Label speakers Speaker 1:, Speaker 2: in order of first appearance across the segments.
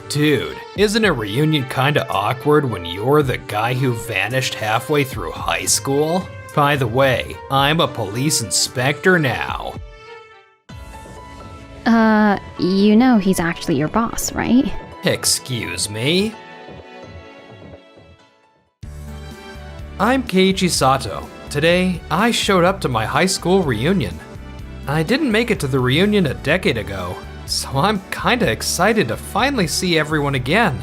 Speaker 1: Dude, isn't a reunion kinda awkward when you're the guy who vanished halfway through high school? By the way, I'm a police inspector now.
Speaker 2: You know he's actually your boss, right?
Speaker 1: Excuse me? I'm Keiichi Sato. Today, I showed up to my high school reunion. I didn't make it to the reunion a decade ago, so I'm kinda excited to finally see everyone again.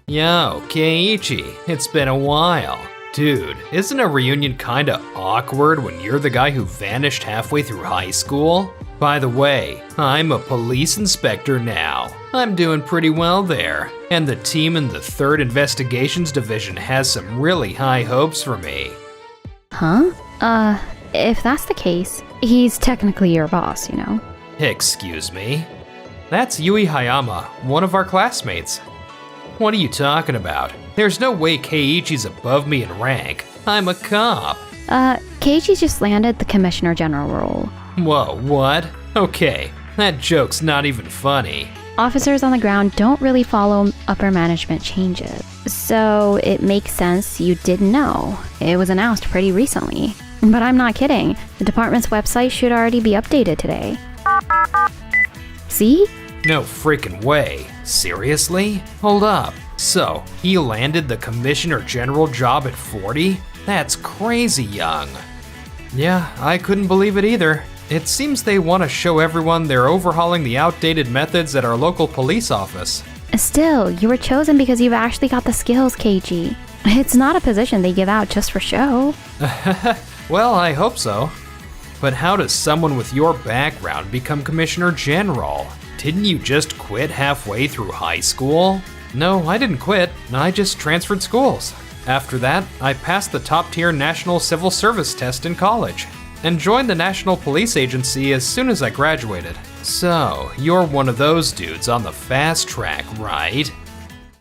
Speaker 1: Yo, Keiichi, it's been a while. Dude, isn't a reunion kinda awkward when you're the guy who vanished halfway through high school? By the way, I'm a police inspector now. I'm doing pretty well there, and the team in the 3rd Investigations Division has some really high hopes for me.
Speaker 2: Huh? If that's the case, he's technically your boss, you know?
Speaker 1: Excuse me? That's Yui Hayama, one of our classmates. What are you talking about? There's no way Keiichi's above me in rank. I'm a cop.
Speaker 2: Keiichi just landed the Commissioner General role.
Speaker 1: Whoa, what? Okay, that joke's not even funny.
Speaker 2: Officers on the ground don't really follow upper management changes, so it makes sense you didn't know. It was announced pretty recently. But I'm not kidding. The department's website should already be updated today. See?
Speaker 1: No freaking way. Seriously? Hold up. So, he landed the Commissioner General job at 40? That's crazy young. Yeah, I couldn't believe it either. It seems they want to show everyone they're overhauling the outdated methods at our local police office.
Speaker 2: Still, you were chosen because you've actually got the skills, Keiichi. It's not a position they give out just for show.
Speaker 1: Well, I hope so. But how does someone with your background become Commissioner General? Didn't you just quit halfway through high school? No, I didn't quit. I just transferred schools. After that, I passed the top-tier National Civil Service test in college and joined the National Police Agency as soon as I graduated. So, you're one of those dudes on the fast track, right?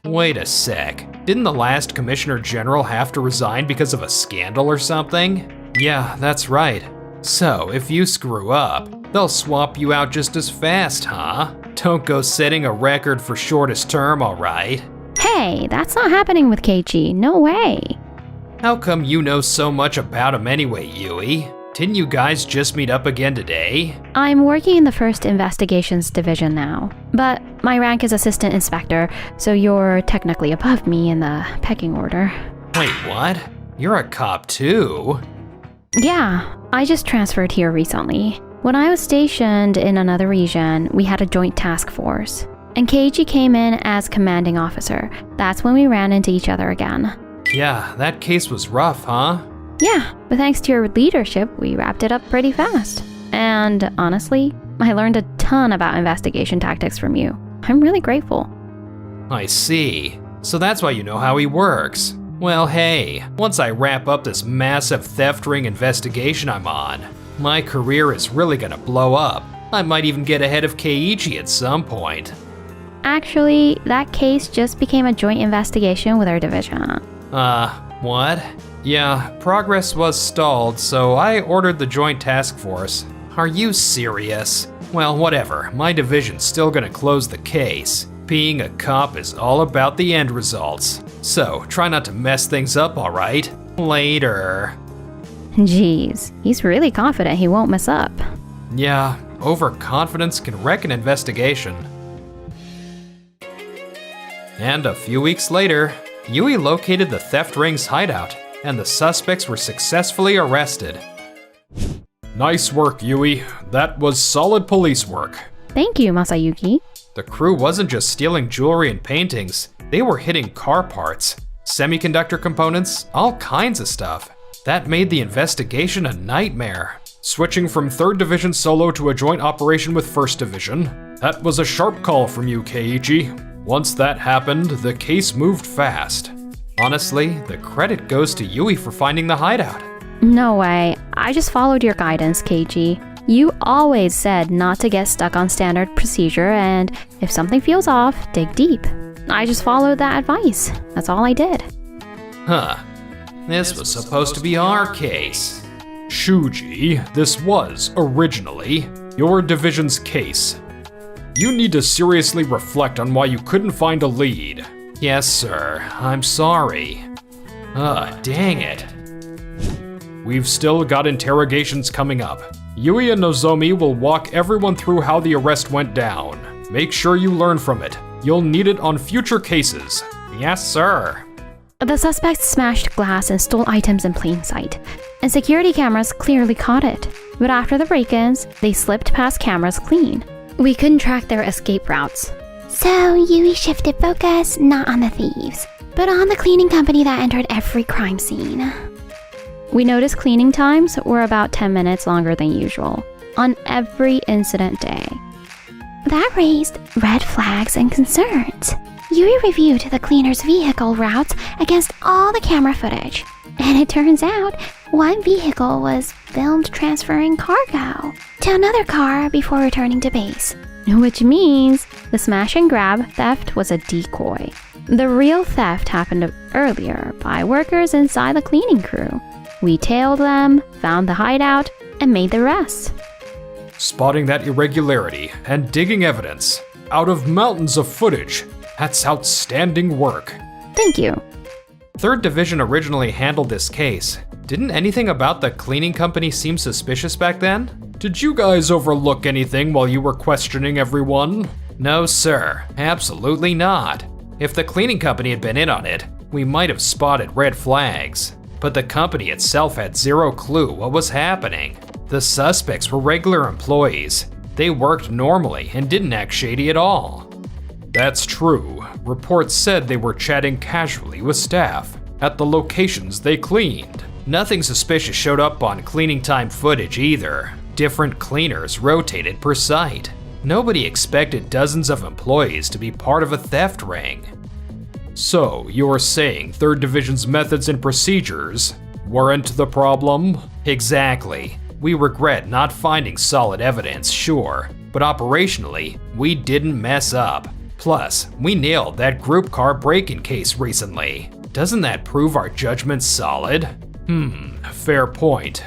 Speaker 1: Wait a sec. Didn't the last Commissioner General have to resign because of a scandal or something? Yeah, that's right. So, if you screw up, they'll swap you out just as fast, huh? Don't go setting a record for shortest term, alright?
Speaker 2: Hey, that's not happening with Keiichi. No way.
Speaker 1: How come you know so much about him anyway, Yui? Didn't you guys just meet up again today?
Speaker 2: I'm working in the 1st Investigations Division now, but my rank is Assistant Inspector, so you're technically above me in the pecking order.
Speaker 1: Wait, what? You're a cop too?
Speaker 2: Yeah, I just transferred here recently. When I was stationed in another region, we had a joint task force, and Keiichi came in as commanding officer. That's when we ran into each other again.
Speaker 1: Yeah, that case was rough, huh?
Speaker 2: Yeah, but thanks to your leadership, we wrapped it up pretty fast. And honestly, I learned a ton about investigation tactics from you. I'm really grateful.
Speaker 1: I see. So that's why you know how he works. Well, hey, once I wrap up this massive theft ring investigation I'm on, my career is really gonna blow up. I might even get ahead of Keiichi at some point.
Speaker 2: Actually, that case just became a joint investigation with our division.
Speaker 1: What? Yeah, progress was stalled, so I ordered the joint task force. Are you serious? Well, whatever, my division's still gonna close the case. Being a cop is all about the end results. So, try not to mess things up, alright? Later.
Speaker 2: Jeez, he's really confident he won't mess up.
Speaker 1: Yeah, overconfidence can wreck an investigation. And a few weeks later, Yui located the theft ring's hideout, and the suspects were successfully arrested. Nice work, Yui. That was solid police work.
Speaker 2: Thank you, Masayuki.
Speaker 1: The crew wasn't just stealing jewelry and paintings, they were hitting car parts, semiconductor components, all kinds of stuff. That made the investigation a nightmare. Switching from 3rd Division solo to a joint operation with 1st Division, that was a sharp call from you, Keiichi. Once that happened, the case moved fast. Honestly, the credit goes to Yui for finding the hideout.
Speaker 2: No way. I just followed your guidance, Keiichi. You always said not to get stuck on standard procedure, and if something feels off, dig deep. I just followed that advice. That's all I did.
Speaker 1: Huh. This was supposed to be our case. Shuji, this was originally your division's case. You need to seriously reflect on why you couldn't find a lead. Yes, sir. I'm sorry. Dang it. We've still got interrogations coming up. Yui and Nozomi will walk everyone through how the arrest went down. Make sure you learn from it. You'll need it on future cases. Yes, sir.
Speaker 2: The suspects smashed glass and stole items in plain sight, and security cameras clearly caught it. But after the break-ins, they slipped past cameras clean. We couldn't track their escape routes.
Speaker 3: So Yui shifted focus not on the thieves, but on the cleaning company that entered every crime scene.
Speaker 2: We noticed cleaning times were about 10 minutes longer than usual, on every incident day.
Speaker 3: That raised red flags and concerns. Yui reviewed the cleaner's vehicle routes against all the camera footage, and it turns out one vehicle was filmed transferring cargo to another car before returning to base.
Speaker 2: Which means the smash and grab theft was a decoy. The real theft happened earlier by workers inside the cleaning crew. We tailed them, found the hideout, and made the rest.
Speaker 1: Spotting that irregularity and digging evidence out of mountains of footage. That's outstanding work.
Speaker 2: Thank you.
Speaker 1: 3rd Division originally handled this case. Didn't anything about the cleaning company seem suspicious back then? Did you guys overlook anything while you were questioning everyone? No, sir. Absolutely not. If the cleaning company had been in on it, we might have spotted red flags. But the company itself had zero clue what was happening. The suspects were regular employees. They worked normally and didn't act shady at all. That's true. Reports said they were chatting casually with staff at the locations they cleaned. Nothing suspicious showed up on cleaning time footage either. Different cleaners rotated per site. Nobody expected dozens of employees to be part of a theft ring. So, you're saying 3rd Division's methods and procedures weren't the problem? Exactly. We regret not finding solid evidence, sure, but operationally, we didn't mess up. Plus, we nailed that group car break-in case recently. Doesn't that prove our judgment's solid? Fair point.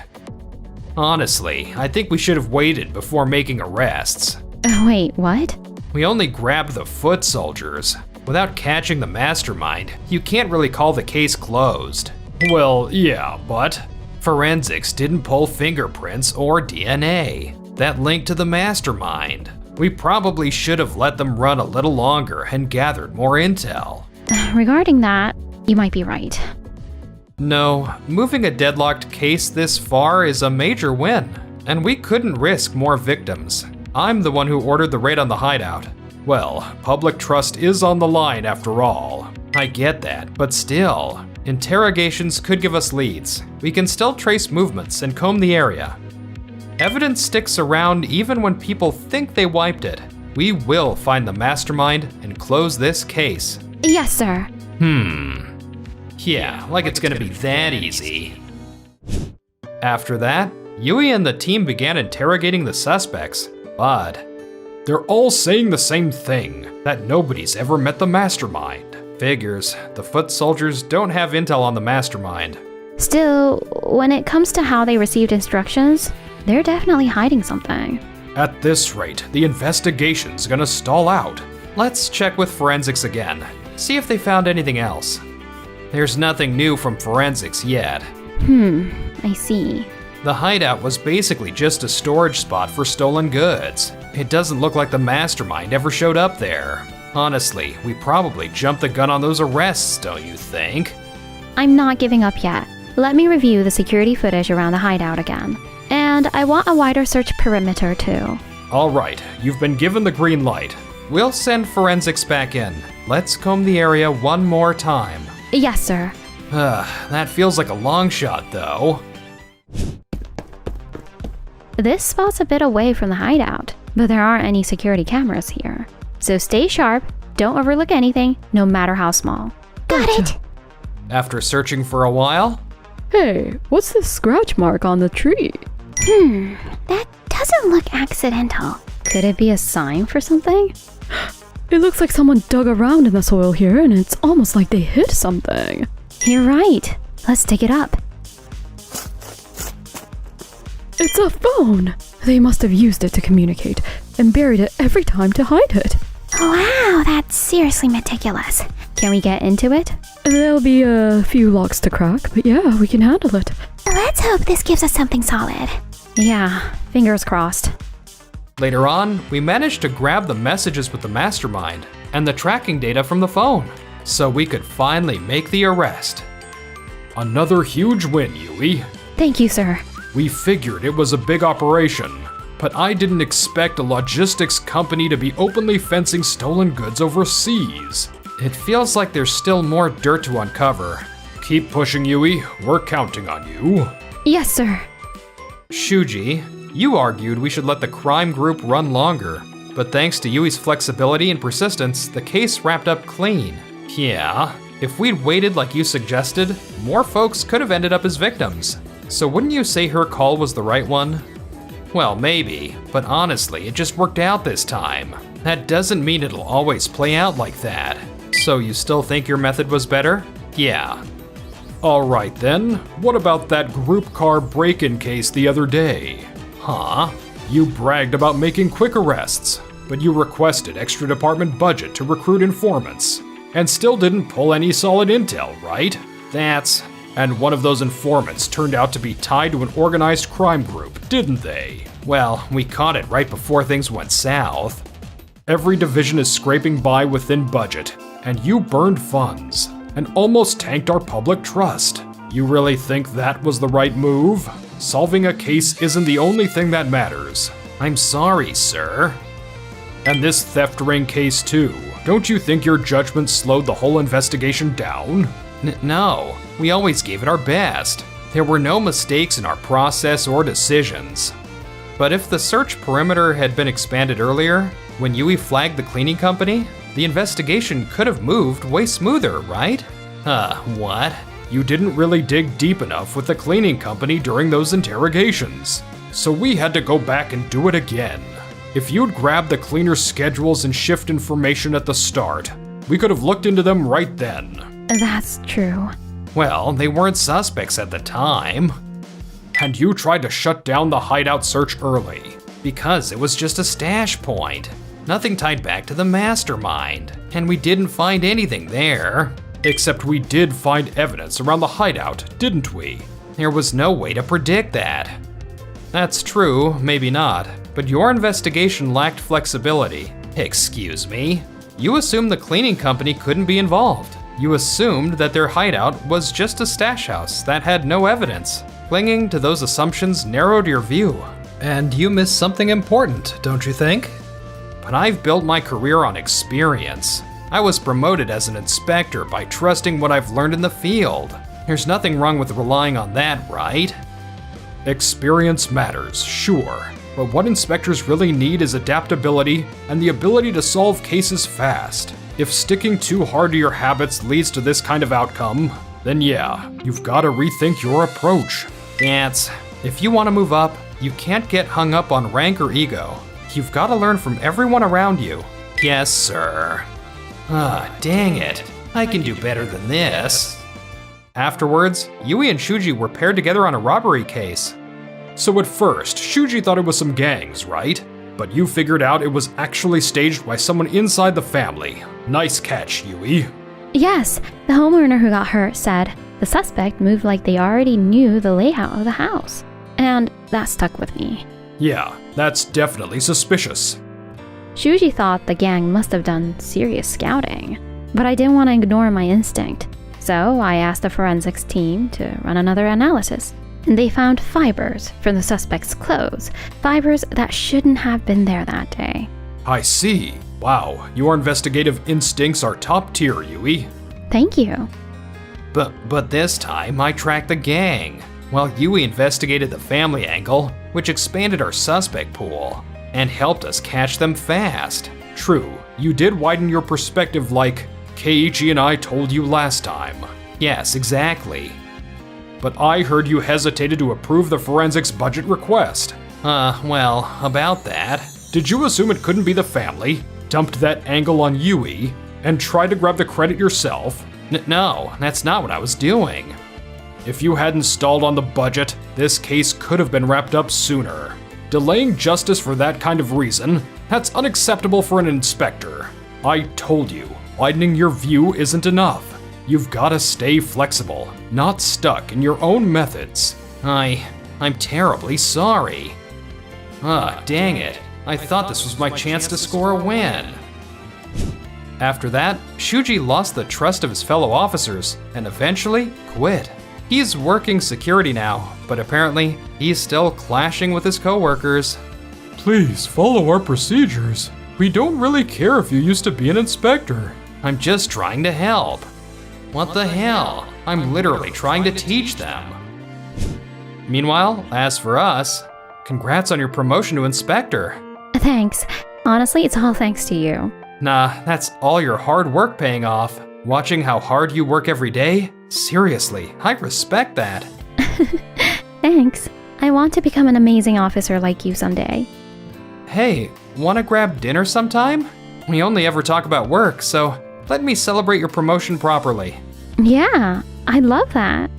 Speaker 1: Honestly, I think we should have waited before making arrests.
Speaker 2: Wait, what?
Speaker 1: We only grabbed the foot soldiers. Without catching the mastermind, you can't really call the case closed. Well, yeah, but forensics didn't pull fingerprints or DNA that linked to the mastermind. We probably should have let them run a little longer and gathered more intel.
Speaker 2: Regarding that, you might be right.
Speaker 1: No, moving a deadlocked case this far is a major win, and we couldn't risk more victims. I'm the one who ordered the raid on the hideout. Well, public trust is on the line after all. I get that, but still, interrogations could give us leads. We can still trace movements and comb the area. Evidence sticks around even when people think they wiped it. We will find the mastermind and close this case.
Speaker 2: Yes, sir.
Speaker 1: Yeah, like it's gonna be that easy. After that, Yui and the team began interrogating the suspects, but they're all saying the same thing, that nobody's ever met the mastermind. Figures, the foot soldiers don't have intel on the mastermind.
Speaker 2: Still, when it comes to how they received instructions, they're definitely hiding something.
Speaker 1: At this rate, the investigation's gonna stall out. Let's check with forensics again, see if they found anything else. There's nothing new from forensics yet.
Speaker 2: I see.
Speaker 1: The hideout was basically just a storage spot for stolen goods. It doesn't look like the mastermind ever showed up there. Honestly, we probably jumped the gun on those arrests, don't you think?
Speaker 2: I'm not giving up yet. Let me review the security footage around the hideout again. And I want a wider search perimeter too.
Speaker 1: All right, you've been given the green light. We'll send forensics back in. Let's comb the area one more time.
Speaker 2: Yes, sir.
Speaker 1: That feels like a long shot, though.
Speaker 2: This spot's a bit away from the hideout, but there aren't any security cameras here. So stay sharp, don't overlook anything, no matter how small.
Speaker 3: Got it!
Speaker 1: After searching for a while,
Speaker 4: Hey, what's this scratch mark on the tree?
Speaker 3: That doesn't look accidental.
Speaker 2: Could it be a sign for something?
Speaker 4: It looks like someone dug around in the soil here and it's almost like they hid something.
Speaker 2: You're right. Let's dig it up.
Speaker 4: It's a phone! They must have used it to communicate. and buried it every time to hide it.
Speaker 3: Wow, that's seriously meticulous.
Speaker 2: Can we get into it?
Speaker 4: There'll be a few locks to crack, but yeah, we can handle it.
Speaker 3: Let's hope this gives us something solid.
Speaker 2: Yeah, fingers crossed.
Speaker 1: Later on, we managed to grab the messages with the mastermind and the tracking data from the phone, so we could finally make the arrest. Another huge win, Yui.
Speaker 2: Thank you, sir.
Speaker 1: We figured it was a big operation, but I didn't expect a logistics company to be openly fencing stolen goods overseas. It feels like there's still more dirt to uncover. Keep pushing, Yui. We're counting on you.
Speaker 2: Yes, sir.
Speaker 1: Shuji, you argued we should let the crime group run longer, but thanks to Yui's flexibility and persistence, the case wrapped up clean. Yeah, if we'd waited like you suggested, more folks could have ended up as victims. So wouldn't you say her call was the right one? Well, maybe, but honestly, it just worked out this time. That doesn't mean it'll always play out like that. So you still think your method was better? Yeah. Alright then, what about that group car break-in case the other day? Huh? You bragged about making quick arrests, but you requested extra department budget to recruit informants, and still didn't pull any solid intel, right? And one of those informants turned out to be tied to an organized crime group, didn't they? Well, we caught it right before things went south. Every division is scraping by within budget, and you burned funds, and almost tanked our public trust. You really think that was the right move? Solving a case isn't the only thing that matters. I'm sorry, sir. And this theft ring case too. Don't you think your judgment slowed the whole investigation down? No, we always gave it our best. There were no mistakes in our process or decisions. But if the search perimeter had been expanded earlier, when Yui flagged the cleaning company, the investigation could have moved way smoother, right? What? You didn't really dig deep enough with the cleaning company during those interrogations, so we had to go back and do it again. If you'd grabbed the cleaner's schedules and shift information at the start, we could have looked into them right then.
Speaker 2: That's true.
Speaker 1: Well, they weren't suspects at the time. And you tried to shut down the hideout search early, because it was just a stash point. Nothing tied back to the mastermind, and we didn't find anything there. Except we did find evidence around the hideout, didn't we? There was no way to predict that. That's true, maybe not, but your investigation lacked flexibility. Excuse me? You assumed the cleaning company couldn't be involved. You assumed that their hideout was just a stash house that had no evidence. Clinging to those assumptions narrowed your view. And you missed something important, don't you think? But I've built my career on experience. I was promoted as an inspector by trusting what I've learned in the field. There's nothing wrong with relying on that, right? Experience matters, sure, but what inspectors really need is adaptability and the ability to solve cases fast. If sticking too hard to your habits leads to this kind of outcome, then yeah, you've got to rethink your approach. If you want to move up, you can't get hung up on rank or ego. You've got to learn from everyone around you. Yes, sir. Dang it. I can do better than this. Afterwards, Yui and Shuji were paired together on a robbery case. So at first, Shuji thought it was some gangs, right? But you figured out it was actually staged by someone inside the family. Nice catch, Yui.
Speaker 2: Yes, the homeowner who got hurt said the suspect moved like they already knew the layout of the house. And that stuck with me.
Speaker 1: Yeah, that's definitely suspicious.
Speaker 2: Shuji thought the gang must have done serious scouting, but I didn't want to ignore my instinct. So I asked the forensics team to run another analysis. They found fibers from the suspect's clothes, fibers that shouldn't have been there that day.
Speaker 1: I see. Wow, your investigative instincts are top tier, Yui.
Speaker 2: Thank you.
Speaker 1: But this time I tracked the gang, while Yui investigated the family angle, which expanded our suspect pool and helped us catch them fast. True, you did widen your perspective like Keiichi and I told you last time. Yes, exactly. But I heard you hesitated to approve the forensics budget request. Well, about that. Did you assume it couldn't be the family, dumped that angle on Yui, and tried to grab the credit yourself? No, that's not what I was doing. If you hadn't stalled on the budget, this case could have been wrapped up sooner. Delaying justice for that kind of reason That's unacceptable for an inspector. I told you, widening your view isn't enough. You've gotta stay flexible, not stuck in your own methods. I'm terribly sorry. Dang it. I thought this was my chance to score a win. After that, Shuji lost the trust of his fellow officers and eventually quit. He's working security now, but apparently he's still clashing with his coworkers. Please follow our procedures. We don't really care if you used to be an inspector. I'm just trying to help. What the hell? I'm literally trying to teach them. Meanwhile, as for us, congrats on your promotion to inspector.
Speaker 2: Thanks. Honestly, it's all thanks to you.
Speaker 1: Nah, that's all your hard work paying off. Watching how hard you work every day? Seriously, I respect that.
Speaker 2: Thanks. I want to become an amazing officer like you someday.
Speaker 1: Hey, wanna grab dinner sometime? We only ever talk about work, so let me celebrate your promotion properly.
Speaker 2: Yeah, I'd love that.